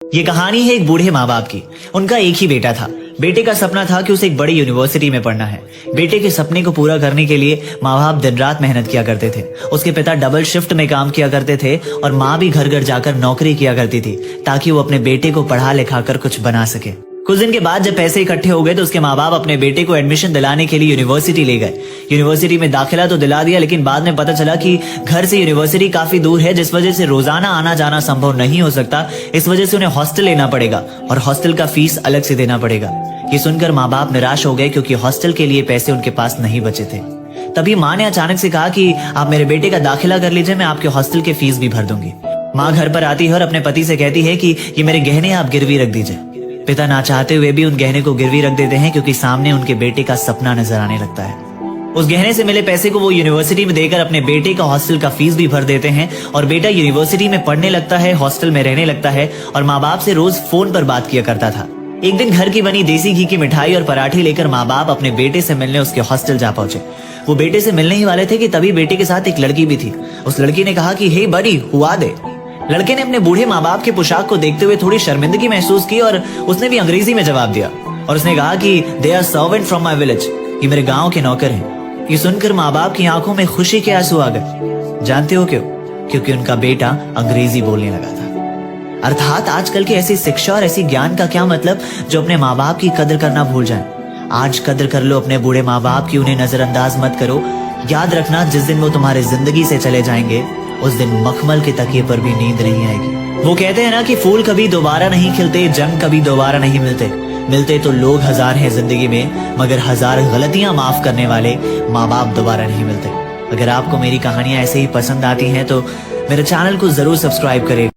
ये कहानी है एक बूढ़े माँ बाप की। उनका एक ही बेटा था। बेटे का सपना था कि उसे एक बड़ी यूनिवर्सिटी में पढ़ना है। बेटे के सपने को पूरा करने के लिए माँ बाप दिन रात मेहनत किया करते थे। उसके पिता डबल शिफ्ट में काम किया करते थे और माँ भी घर घर जाकर नौकरी किया करती थी ताकि वो अपने बेटे को पढ़ा लिखा कर कुछ बना सके। कुछ दिन के बाद जब पैसे इकट्ठे हो गए तो उसके माँ बाप अपने बेटे को एडमिशन दिलाने के लिए यूनिवर्सिटी ले गए। यूनिवर्सिटी में दाखिला तो दिला दिया, लेकिन बाद में पता चला कि घर से यूनिवर्सिटी काफी दूर है, जिस वजह से रोजाना आना जाना संभव नहीं हो सकता। इस वजह से उन्हें हॉस्टल लेना पड़ेगा और हॉस्टल का फीस अलग से देना पड़ेगा। ये सुनकर माँ बाप निराश हो गए क्योंकि हॉस्टल के लिए पैसे उनके पास नहीं बचे थे। तभी माँ ने अचानक से कहा कि आप मेरे बेटे का दाखिला कर लीजिए, मैं आपके हॉस्टल की फीस भी भर दूंगी। माँ घर पर आती है और अपने पति से कहती है कि ये मेरे गहने आप गिरवी रख दीजिए। पिता ना चाहते हुए भी उन गहने को गिरवी रख देते हैं क्योंकि सामने उनके बेटे का सपना नजर आने लगता है। उस गहने से मिले पैसे को वो यूनिवर्सिटी में देकर अपने बेटे का हॉस्टल का फीस भी भर देते हैं और बेटा यूनिवर्सिटी में पढ़ने लगता है, हॉस्टल में रहने लगता है और माँ बाप से रोज फोन पर बात किया करता था। एक दिन घर की बनी देसी घी की मिठाई और पराठे लेकर माँ बाप अपने बेटे से मिलने उसके हॉस्टल जा पहुंचे। वो बेटे से मिलने ही वाले थे कि तभी बेटे के साथ एक लड़की भी थी। उस लड़की ने कहा कि हे बड़ी, हुआ दे। लड़के ने अपने बूढ़े माँ बाप के पोशाक को देखते हुए थोड़ी शर्मिंदगी महसूस की और उसने भी अंग्रेजी में जवाब दिया और उसने कहा कि they are servant from my village, ये मेरे गांव के नौकर हैं। ये सुनकर माँ बाप की आंखों में खुशी के आंसू आ गए। जानते हो क्यों? क्योंकि उनका बेटा अंग्रेजी बोलने लगा था। अर्थात आजकल की ऐसी शिक्षा और ऐसी ज्ञान का क्या मतलब जो अपने माँ बाप की कदर करना भूल जाए। आज कदर कर लो अपने बूढ़े माँ बाप की, उन्हें नजरअंदाज मत करो। याद रखना, जिस दिन वो तुम्हारे जिंदगी से चले जाएंगे उस दिन मखमल के तकिए पर भी नींद नहीं आएगी। वो कहते हैं ना कि फूल कभी दोबारा नहीं खिलते, जंग कभी दोबारा नहीं मिलते तो लोग हजार हैं जिंदगी में, मगर हजार गलतियां माफ करने वाले माँ बाप दोबारा नहीं मिलते। अगर आपको मेरी कहानियां ऐसे ही पसंद आती हैं तो मेरे चैनल को जरूर सब्सक्राइब करें।